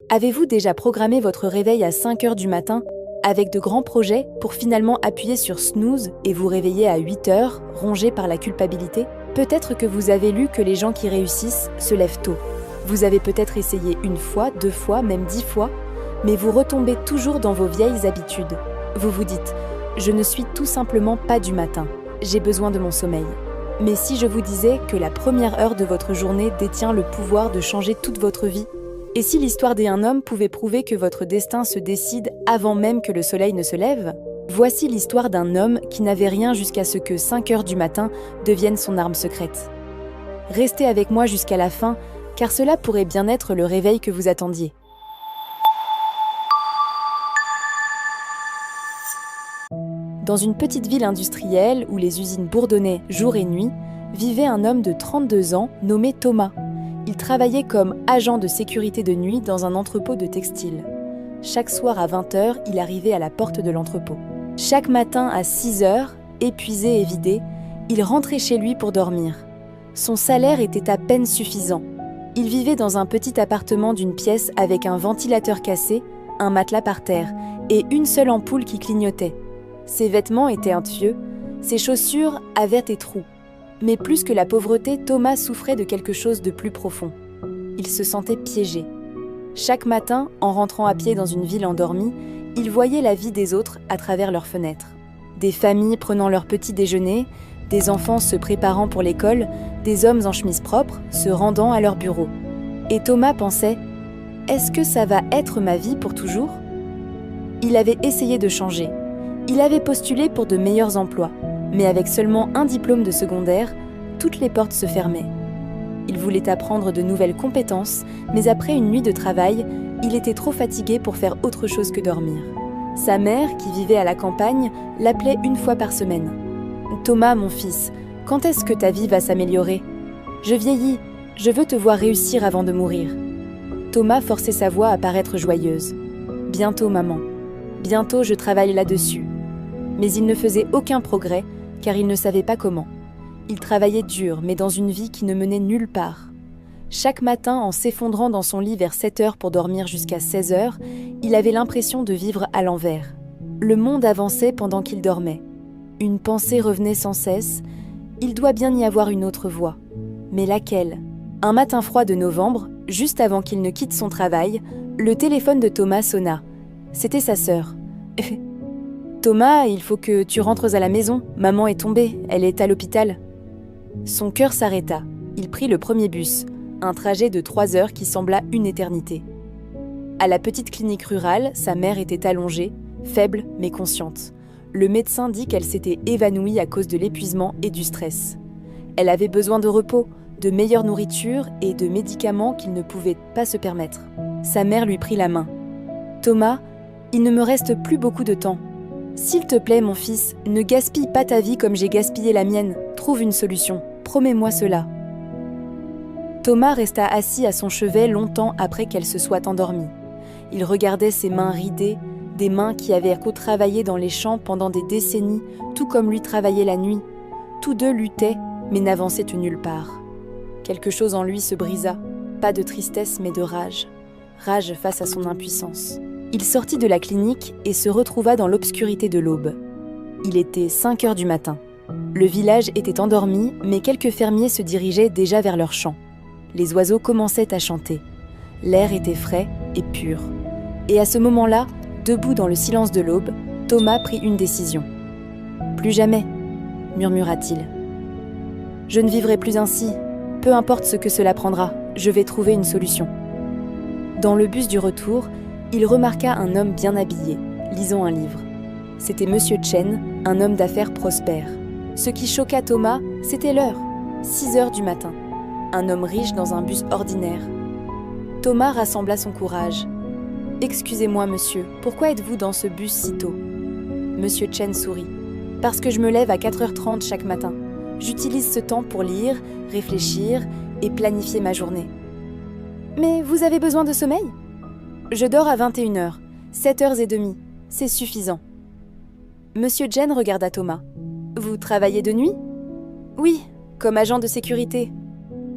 Avez-vous déjà programmé votre réveil à 5 heures du matin avec de grands projets pour finalement appuyer sur snooze et vous réveiller à 8 heures, rongé par la culpabilité? Peut-être que vous avez lu que les gens qui réussissent se lèvent tôt. Vous avez peut-être essayé 1 fois, 2 fois, même 10 fois, mais vous retombez toujours dans vos vieilles habitudes. Vous vous dites « Je ne suis tout simplement pas du matin, j'ai besoin de mon sommeil ». Mais si je vous disais que la première heure de votre journée détient le pouvoir de changer toute votre vie? Et si l'histoire d'un homme pouvait prouver que votre destin se décide avant même que le soleil ne se lève? Voici l'histoire d'un homme qui n'avait rien jusqu'à ce que 5 heures du matin devienne son arme secrète. Restez avec moi jusqu'à la fin, car cela pourrait bien être le réveil que vous attendiez. Dans une petite ville industrielle où les usines bourdonnaient jour et nuit, vivait un homme de 32 ans nommé Thomas. Il travaillait comme agent de sécurité de nuit dans un entrepôt de textile. Chaque soir à 20 h, il arrivait à la porte de l'entrepôt. Chaque matin à 6 h, épuisé et vidé, il rentrait chez lui pour dormir. Son salaire était à peine suffisant. Il vivait dans un petit appartement d'une pièce avec un ventilateur cassé, un matelas par terre et une seule ampoule qui clignotait. Ses vêtements étaient envieux, ses chaussures avaient des trous. Mais plus que la pauvreté, Thomas souffrait de quelque chose de plus profond. Il se sentait piégé. Chaque matin, en rentrant à pied dans une ville endormie, il voyait la vie des autres à travers leurs fenêtres. Des familles prenant leur petit déjeuner, des enfants se préparant pour l'école, des hommes en chemise propre se rendant à leur bureau. Et Thomas pensait « Est-ce que ça va être ma vie pour toujours ?» Il avait essayé de changer. Il avait postulé pour de meilleurs emplois. Mais avec seulement un diplôme de secondaire, toutes les portes se fermaient. Il voulait apprendre de nouvelles compétences, mais après une nuit de travail, il était trop fatigué pour faire autre chose que dormir. Sa mère, qui vivait à la campagne, l'appelait 1 fois par semaine. « Thomas, mon fils, quand est-ce que ta vie va s'améliorer? Je vieillis, je veux te voir réussir avant de mourir. » Thomas forçait sa voix à paraître joyeuse. « Bientôt, maman. Bientôt, je travaille là-dessus. » Mais il ne faisait aucun progrès, car il ne savait pas comment. Il travaillait dur, mais dans une vie qui ne menait nulle part. Chaque matin, en s'effondrant dans son lit vers 7 h pour dormir jusqu'à 16 h, il avait l'impression de vivre à l'envers. Le monde avançait pendant qu'il dormait. Une pensée revenait sans cesse. Il doit bien y avoir une autre voie. Mais laquelle? Un matin froid de novembre, juste avant qu'il ne quitte son travail, le téléphone de Thomas sonna. C'était sa sœur. Thomas, il faut que tu rentres à la maison. Maman est tombée, elle est à l'hôpital. Son cœur s'arrêta. Il prit le premier bus, un trajet de 3 heures qui sembla une éternité. À la petite clinique rurale, sa mère était allongée, faible mais consciente. Le médecin dit qu'elle s'était évanouie à cause de l'épuisement et du stress. Elle avait besoin de repos, de meilleure nourriture et de médicaments qu'il ne pouvait pas se permettre. Sa mère lui prit la main. « Thomas, il ne me reste plus beaucoup de temps. S'il te plaît, mon fils, ne gaspille pas ta vie comme j'ai gaspillé la mienne. Trouve une solution. Promets-moi cela. » Thomas resta assis à son chevet longtemps après qu'elle se soit endormie. Il regardait ses mains ridées, des mains qui avaient travaillé dans les champs pendant des décennies, tout comme lui travaillait la nuit. Tous deux luttaient, mais n'avançaient nulle part. Quelque chose en lui se brisa, pas de tristesse mais de rage. Rage face à son impuissance. Il sortit de la clinique et se retrouva dans l'obscurité de l'aube. Il était 5 h du matin. Le village était endormi, mais quelques fermiers se dirigeaient déjà vers leurs champs. Les oiseaux commençaient à chanter. L'air était frais et pur. Et à ce moment-là, debout dans le silence de l'aube, Thomas prit une décision. « Plus jamais », murmura-t-il. « Je ne vivrai plus ainsi. Peu importe ce que cela prendra, je vais trouver une solution. » Dans le bus du retour, il remarqua un homme bien habillé, lisant un livre. C'était Monsieur Chen, un homme d'affaires prospère. Ce qui choqua Thomas, c'était l'heure, 6 h du matin. Un homme riche dans un bus ordinaire. Thomas rassembla son courage. « Excusez-moi, monsieur, pourquoi êtes-vous dans ce bus si tôt ?» Monsieur Chen sourit. « Parce que je me lève à 4 h 30 chaque matin. J'utilise ce temps pour lire, réfléchir et planifier ma journée. »« Mais vous avez besoin de sommeil ?»« Je dors à 21 h, 7h30, c'est suffisant. » Monsieur Chen regarda Thomas. « Vous travaillez de nuit ?»« Oui, comme agent de sécurité. »«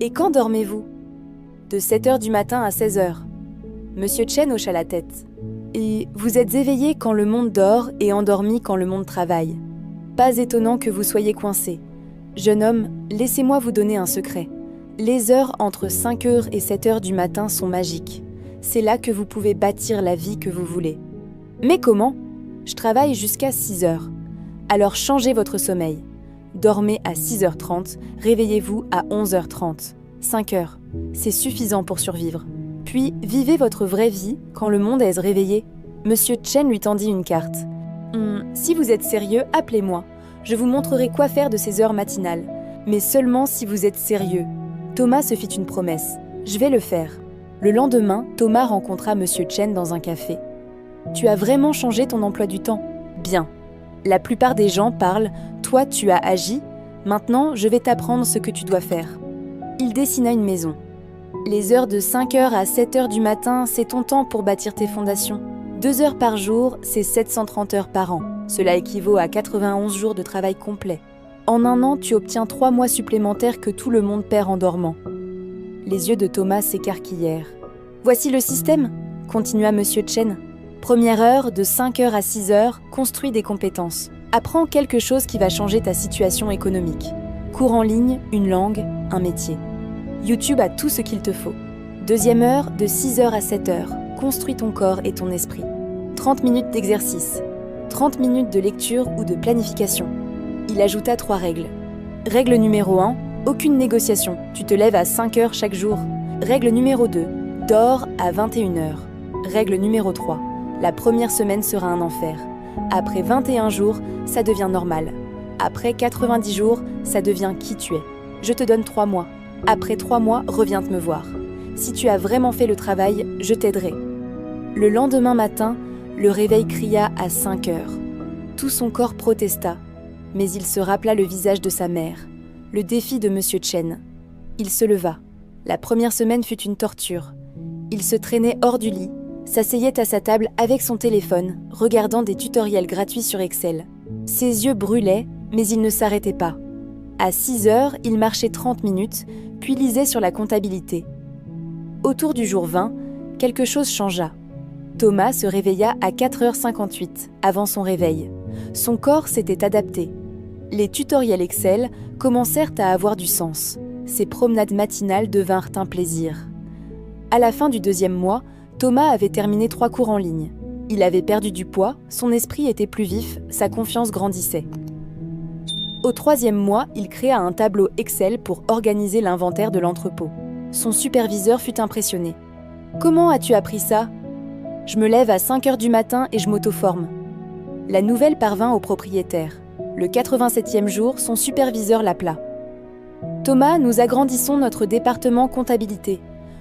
Et quand dormez-vous ?»« De 7 h du matin à 16 h. » Monsieur Chen hocha la tête. Et vous êtes éveillé quand le monde dort et endormi quand le monde travaille. Pas étonnant que vous soyez coincé. Jeune homme, laissez-moi vous donner un secret. Les heures entre 5h et 7h du matin sont magiques. C'est là que vous pouvez bâtir la vie que vous voulez. Mais comment ? Je travaille jusqu'à 6h. Alors changez votre sommeil. Dormez à 6h30, réveillez-vous à 11h30. 5 heures, c'est suffisant pour survivre. Puis, vivez votre vraie vie quand le monde est réveillé. Monsieur Chen lui tendit une carte. Si vous êtes sérieux, appelez-moi. Je vous montrerai quoi faire de ces heures matinales. Mais seulement si vous êtes sérieux. Thomas se fit une promesse. Je vais le faire. Le lendemain, Thomas rencontra Monsieur Chen dans un café. Tu as vraiment changé ton emploi du temps ? Bien. La plupart des gens parlent « Toi, tu as agi. Maintenant, je vais t'apprendre ce que tu dois faire. » Il dessina une maison. Les heures de 5h à 7h du matin, c'est ton temps pour bâtir tes fondations. 2 heures par jour, c'est 730 heures par an. Cela équivaut à 91 jours de travail complet. En un an, tu obtiens 3 mois supplémentaires que tout le monde perd en dormant. Les yeux de Thomas s'écarquillèrent. Voici le système, continua Monsieur Chen. Première heure, de 5h à 6h, construis des compétences. Apprends quelque chose qui va changer ta situation économique. Cours en ligne, une langue, un métier. YouTube a tout ce qu'il te faut. Deuxième heure, de 6h à 7h, construis ton corps et ton esprit. 30 minutes d'exercice. 30 minutes de lecture ou de planification. Il ajouta 3 règles. Règle numéro 1, aucune négociation. Tu te lèves à 5h chaque jour. Règle numéro 2, dors à 21h. Règle numéro 3, la première semaine sera un enfer. Après 21 jours, ça devient normal. Après 90 jours, ça devient qui tu es. Je te donne 3 mois. Après 3 mois, reviens te me voir. Si tu as vraiment fait le travail, je t'aiderai. Le lendemain matin, le réveil cria à 5 heures. Tout son corps protesta, mais il se rappela le visage de sa mère, le défi de Monsieur Chen. Il se leva. La première semaine fut une torture. Il se traînait hors du lit, s'asseyait à sa table avec son téléphone, regardant des tutoriels gratuits sur Excel. Ses yeux brûlaient, mais il ne s'arrêtait pas. À 6 heures, il marchait 30 minutes, puis lisait sur la comptabilité. Autour du jour 20, quelque chose changea. Thomas se réveilla à 4h58, avant son réveil. Son corps s'était adapté. Les tutoriels Excel commencèrent à avoir du sens. Ses promenades matinales devinrent un plaisir. À la fin du 2e mois, Thomas avait terminé 3 cours en ligne. Il avait perdu du poids, son esprit était plus vif, sa confiance grandissait. Au 3e mois, il créa un tableau Excel pour organiser l'inventaire de l'entrepôt. Son superviseur fut impressionné. « Comment as-tu appris ça ? Je me lève à 5h du matin et je m'auto-forme. » La nouvelle parvint au propriétaire. Le 87e jour, son superviseur l'appela. « Thomas, nous agrandissons notre département comptabilité.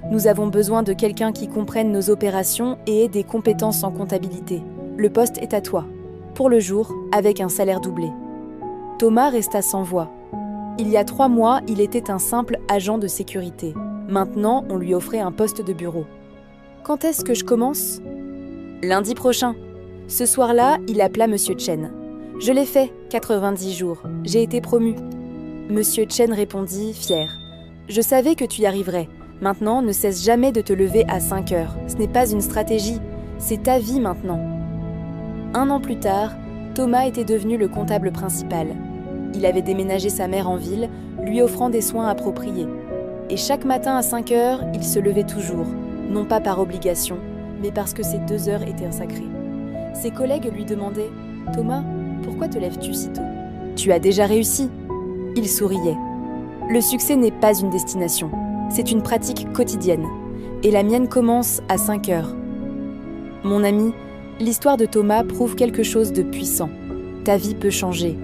Nous avons besoin de quelqu'un qui comprenne nos opérations et ait des compétences en comptabilité. Le poste est à toi. Pour le jour, avec un salaire doublé. » Thomas resta sans voix. Il y a 3 mois, il était un simple agent de sécurité. Maintenant, on lui offrait un poste de bureau. « Quand est-ce que je commence ?»« Lundi prochain. » Ce soir-là, il appela Monsieur Chen. « Je l'ai fait, 90 jours. J'ai été promu. » Monsieur Chen répondit, fier. « Je savais que tu y arriverais. Maintenant, ne cesse jamais de te lever à 5 heures. Ce n'est pas une stratégie, c'est ta vie maintenant. » 1 an plus tard, Thomas était devenu le comptable principal. Il avait déménagé sa mère en ville, lui offrant des soins appropriés. Et chaque matin à 5 heures, il se levait toujours, non pas par obligation, mais parce que ces 2 heures étaient sacrées. Ses collègues lui demandaient « Thomas, pourquoi te lèves-tu si tôt ? Tu as déjà réussi ?» Il souriait. Le succès n'est pas une destination, c'est une pratique quotidienne. Et la mienne commence à 5 heures. Mon ami, l'histoire de Thomas prouve quelque chose de puissant. Ta vie peut changer.